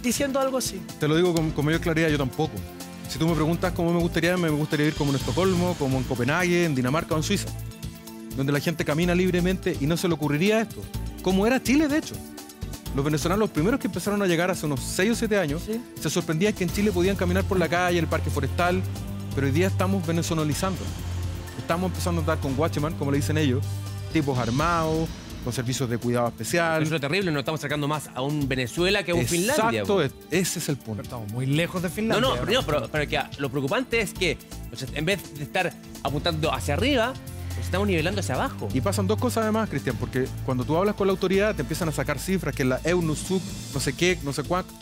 diciendo algo así. Te lo digo con mayor claridad, yo tampoco. Si tú me preguntas cómo me gustaría vivir como en Estocolmo, como en Copenhague, en Dinamarca o en Suiza, donde la gente camina libremente y no se le ocurriría esto. Como era Chile, de hecho. Los venezolanos, los primeros que empezaron a llegar hace unos 6 o 7 años, ¿Sí? se sorprendían que en Chile podían caminar por la calle, el parque forestal, pero hoy día estamos venezolizando. Estamos empezando a andar con watchman, como le dicen ellos, tipos armados, con servicios de cuidado especial. Eso es terrible, nos estamos acercando más a un Venezuela que a un Finlandia. Exacto, po. ese es el punto. Estamos muy lejos de Finlandia. Pero que lo preocupante es que en vez de estar apuntando hacia arriba, nos estamos nivelando hacia abajo. Y pasan dos cosas además, Cristian, porque cuando tú hablas con la autoridad te empiezan a sacar cifras, que la EUNUSUC, no sé qué, no sé cuánto,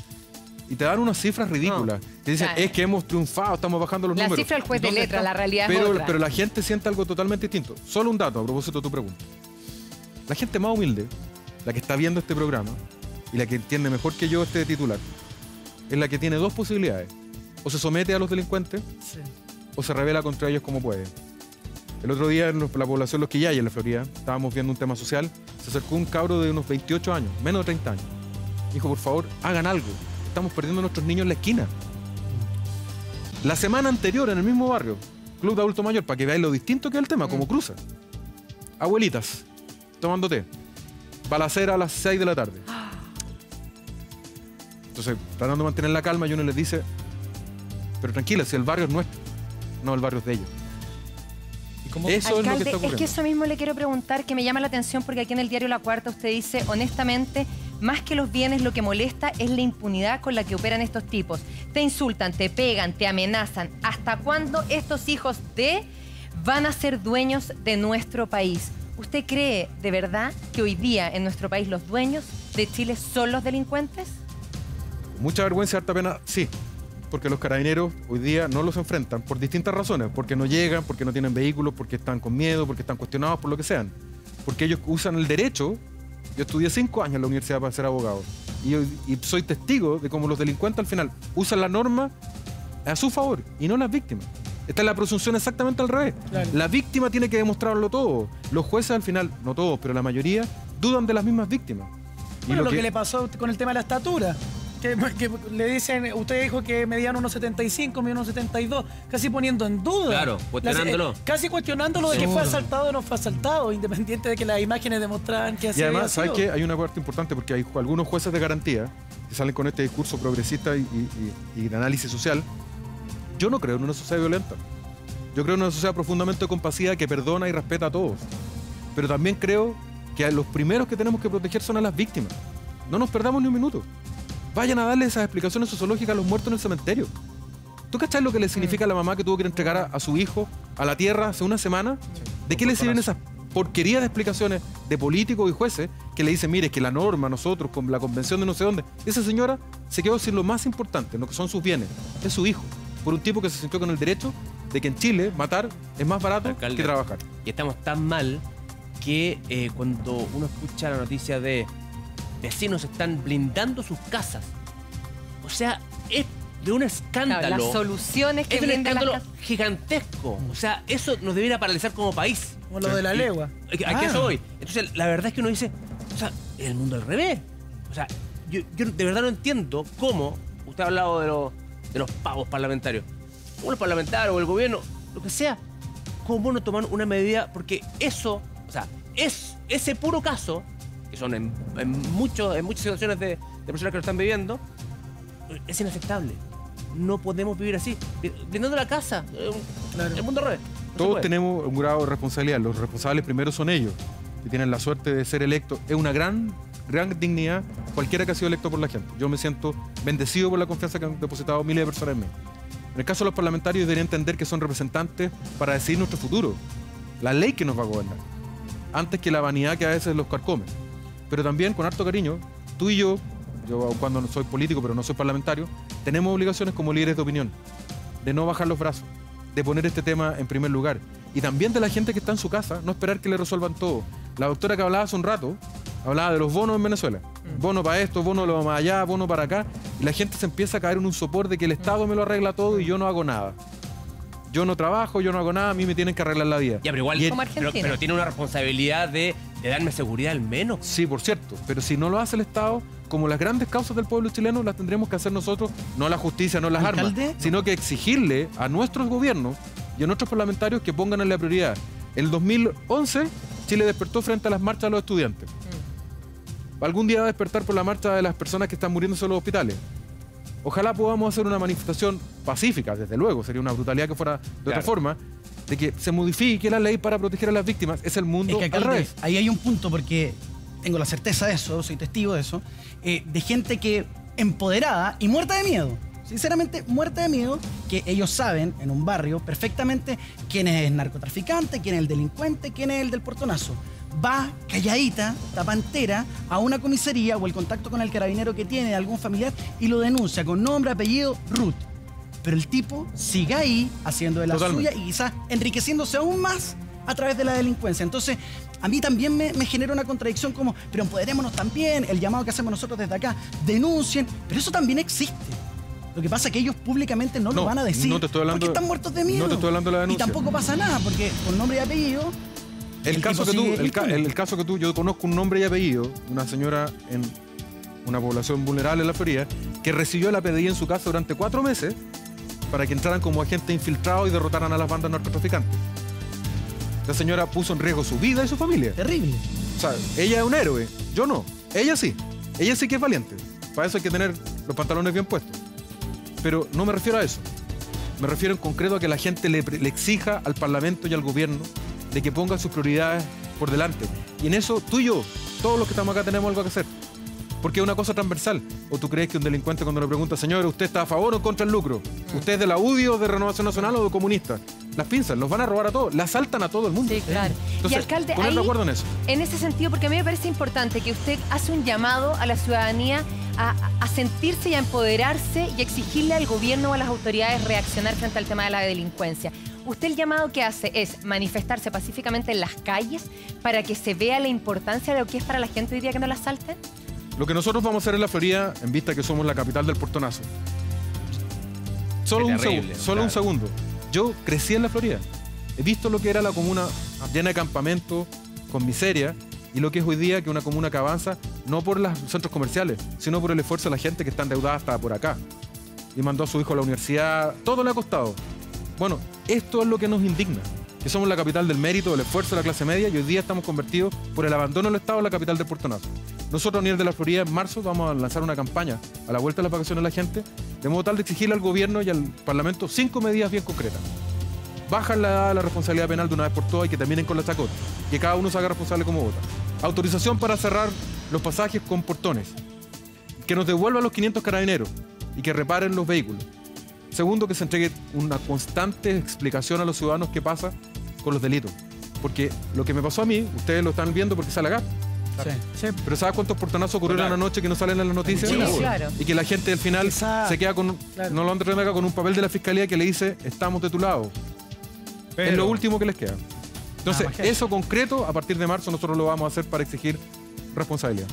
y te dan unas cifras ridículas. Te dicen, Claro. es que hemos triunfado, estamos bajando los La números. cifra del juez de ¿Dónde letra, está? la realidad es otra. Pero la gente siente algo totalmente distinto. Solo un dato a propósito de tu pregunta. La gente más humilde, la que está viendo este programa y la que entiende mejor que yo este titular, es la que tiene dos posibilidades. O se somete a los delincuentes Sí. o se rebela contra ellos como puede. El otro día en la población Los Quillay, en la Florida, estábamos viendo un tema social, se acercó un cabro de unos 28 años, menos de 30 años. Dijo, por favor, hagan algo. Estamos perdiendo a nuestros niños en la esquina. La semana anterior, en el mismo barrio, Club de Adulto Mayor, para que veáis lo distinto que es el tema, como cruza. Abuelitas, tomando té. Balacera a las 6 de la tarde. Entonces, tratando de mantener la calma, y uno les dice, pero tranquila, si el barrio es nuestro, no el barrio es de ellos. ¿Y cómo? Eso es lo que Alcalde, está es ocurriendo. que eso mismo le quiero preguntar, que me llama la atención porque aquí en el diario La Cuarta usted dice, honestamente, más que los bienes, lo que molesta es la impunidad con la que operan estos tipos. Te insultan, te pegan, te amenazan. ¿Hasta cuándo estos hijos de van a ser dueños de nuestro país? ¿Usted cree de verdad que hoy día en nuestro país los dueños de Chile son los delincuentes? Mucha vergüenza y harta pena, sí. Porque los carabineros hoy día no los enfrentan por distintas razones. Porque no llegan, porque no tienen vehículos, porque están con miedo, porque están cuestionados por lo que sean. Porque ellos usan el derecho. Yo estudié 5 años en la universidad para ser abogado. Y soy testigo de cómo los delincuentes al final usan la norma a su favor y no las víctimas. Esta es la presunción exactamente al revés. Claro. La víctima tiene que demostrarlo todo. Los jueces al final, no todos, pero la mayoría, dudan de las mismas víctimas. Y Bueno, lo que le pasó con el tema de la estatura. Que le dicen, usted dijo que medían unos 75, medían unos 72, casi poniendo en duda. Claro, cuestionándolo. Casi cuestionándolo de que fue asaltado o no fue asaltado, independiente de que las imágenes demostraban que así Y además, había ¿sabes sido. qué? Hay una parte importante porque hay algunos jueces de garantía que salen con este discurso progresista y de análisis social. Yo no creo en una sociedad violenta. Yo creo en una sociedad profundamente compasiva que perdona y respeta a todos. Pero también creo que a los primeros que tenemos que proteger son a las víctimas. No nos perdamos ni un minuto. Vayan a darle esas explicaciones sociológicas a los muertos en el cementerio. ¿Tú cachás lo que le significa a la mamá que tuvo que entregar a su hijo a la tierra hace una semana? ¿De qué le sirven esas porquerías de explicaciones de políticos y jueces que le dicen, mire, que la norma, nosotros, con la convención de no sé dónde? Esa señora se quedó sin lo más importante, lo que son sus bienes, es su hijo, por un tipo que se sintió con el derecho de que en Chile matar es más barato Alcalde, que trabajar. Y estamos tan mal que cuando uno escucha la noticia de vecinos están blindando sus casas, o sea, es de un escándalo. Claro, las soluciones que es de un brindan las escándalo gigantesco. O sea, eso nos debería paralizar como país. Como lo de la legua. ¿A qué eso voy? Entonces, la verdad es que uno dice, o sea, el mundo al revés. O sea, yo de verdad no entiendo cómo, usted ha hablado de los pavos parlamentarios, cómo los parlamentarios o el gobierno, lo que sea, cómo no toman una medida, porque eso, o sea, es ese puro caso, que son en muchas situaciones de personas que lo están viviendo, es inaceptable. No podemos vivir así, blindando la casa, el mundo al revés. Todos tenemos un grado de responsabilidad. Los responsables primero son ellos, que tienen la suerte de ser electos. Es una gran dignidad cualquiera que ha sido electo por la gente. Yo me siento bendecido por la confianza que han depositado miles de personas en mí. En el caso de los parlamentarios, deberían entender que son representantes para decidir nuestro futuro. La ley que nos va a gobernar. Antes que la vanidad que a veces los carcome. Pero también, con harto cariño, tú y yo cuando no soy político, pero no soy parlamentario, tenemos obligaciones como líderes de opinión, de no bajar los brazos, de poner este tema en primer lugar. Y también de la gente que está en su casa, no esperar que le resuelvan todo. La doctora que hablaba hace un rato, hablaba de los bonos en Venezuela. Bono para esto, bono lo más allá, bono para acá. Y la gente se empieza a caer en un sopor de que el Estado me lo arregla todo y yo no hago nada. Yo no trabajo, yo no hago nada, a mí me tienen que arreglar la vida. Ya, pero igual, pero tiene una responsabilidad de darme seguridad al menos. Sí, por cierto, pero si no lo hace el Estado, como las grandes causas del pueblo chileno las tendremos que hacer nosotros, no la justicia, no las armas, sino que exigirle a nuestros gobiernos y a nuestros parlamentarios que pongan en la prioridad. En 2011, Chile despertó frente a las marchas de los estudiantes. Algún día va a despertar por la marcha de las personas que están muriéndose en los hospitales. Ojalá podamos hacer una manifestación pacífica, desde luego, sería una brutalidad que fuera de otra forma, de que se modifique la ley para proteger a las víctimas. Es el mundo al revés. Ahí hay un punto, porque tengo la certeza de eso, soy testigo de eso, de gente que empoderada y muerta de miedo, sinceramente muerta de miedo, que ellos saben en un barrio perfectamente quién es el narcotraficante, quién es el delincuente, quién es el del portonazo. Va calladita, tapantera, a una comisaría o el contacto con el carabinero que tiene de algún familiar y lo denuncia con nombre, apellido, Ruth. Pero el tipo sigue ahí haciendo de la suya y quizás enriqueciéndose aún más a través de la delincuencia. Entonces, a mí también me genera una contradicción como, pero empoderémonos también, el llamado que hacemos nosotros desde acá, denuncien, pero eso también existe. Lo que pasa es que ellos públicamente no lo van a decir, no te estoy hablando, porque están muertos de miedo. No te estoy hablando de la denuncia. Y tampoco pasa nada, porque con nombre y apellido... El caso que tú, yo conozco un nombre y apellido, una señora en una población vulnerable en la Florida, que recibió la PDI en su casa durante 4 meses para que entraran como agentes infiltrados y derrotaran a las bandas narcotraficantes. La señora puso en riesgo su vida y su familia. Terrible. O sea, ella es un héroe, yo no. Ella sí que es valiente. Para eso hay que tener los pantalones bien puestos. Pero no me refiero a eso. Me refiero en concreto a que la gente le exija al Parlamento y al gobierno de que pongan sus prioridades por delante. Y en eso, tú y yo, todos los que estamos acá tenemos algo que hacer. Porque es una cosa transversal. ¿O tú crees que un delincuente cuando le pregunta, señor, ¿usted está a favor o contra el lucro? ¿Usted es de la UDI o de Renovación Nacional o de comunista? Las pinzan, los van a robar a todos, las asaltan a todo el mundo. Sí, claro. Entonces, y alcalde, poner de acuerdo en eso. En ese sentido, porque a mí me parece importante que usted hace un llamado a la ciudadanía a sentirse y a empoderarse y a exigirle al gobierno o a las autoridades reaccionar frente al tema de la delincuencia. Usted el llamado que hace es manifestarse pacíficamente en las calles para que se vea la importancia de lo que es para la gente hoy día que no la asalten. Lo que nosotros vamos a hacer en la Florida, en vista que somos la capital del portonazo. Solo un segundo. Yo crecí en la Florida. He visto lo que era la comuna llena de campamentos, con miseria, y lo que es hoy día que una comuna que avanza, no por los centros comerciales, sino por el esfuerzo de la gente que está endeudada hasta por acá. Y mandó a su hijo a la universidad, todo le ha costado. Bueno, esto es lo que nos indigna, que somos la capital del mérito, del esfuerzo de la clase media, y hoy día estamos convertidos por el abandono del Estado en la capital del portonazo. Nosotros a nivel de la Florida en marzo vamos a lanzar una campaña a la vuelta de las vacaciones de la gente, de modo tal de exigirle al gobierno y al Parlamento 5 medidas bien concretas. Bajan la responsabilidad penal de una vez por todas y que terminen con la chacota, que cada uno se haga responsable como vota. Autorización para cerrar los pasajes con portones, que nos devuelvan los 500 carabineros y que reparen los vehículos. Segundo, que se entregue una constante explicación a los ciudadanos qué pasa con los delitos. Porque lo que me pasó a mí, ustedes lo están viendo porque sale acá. Sí. Pero ¿sabes cuántos portonazos ocurrieron en la noche que no salen en las noticias? Sí, claro. Y que la gente al final se queda con, no lo han acá con un papel de la fiscalía que le dice, estamos de tu lado. Es lo último que les queda. Entonces, más que eso concreto, a partir de marzo, nosotros lo vamos a hacer para exigir responsabilidad.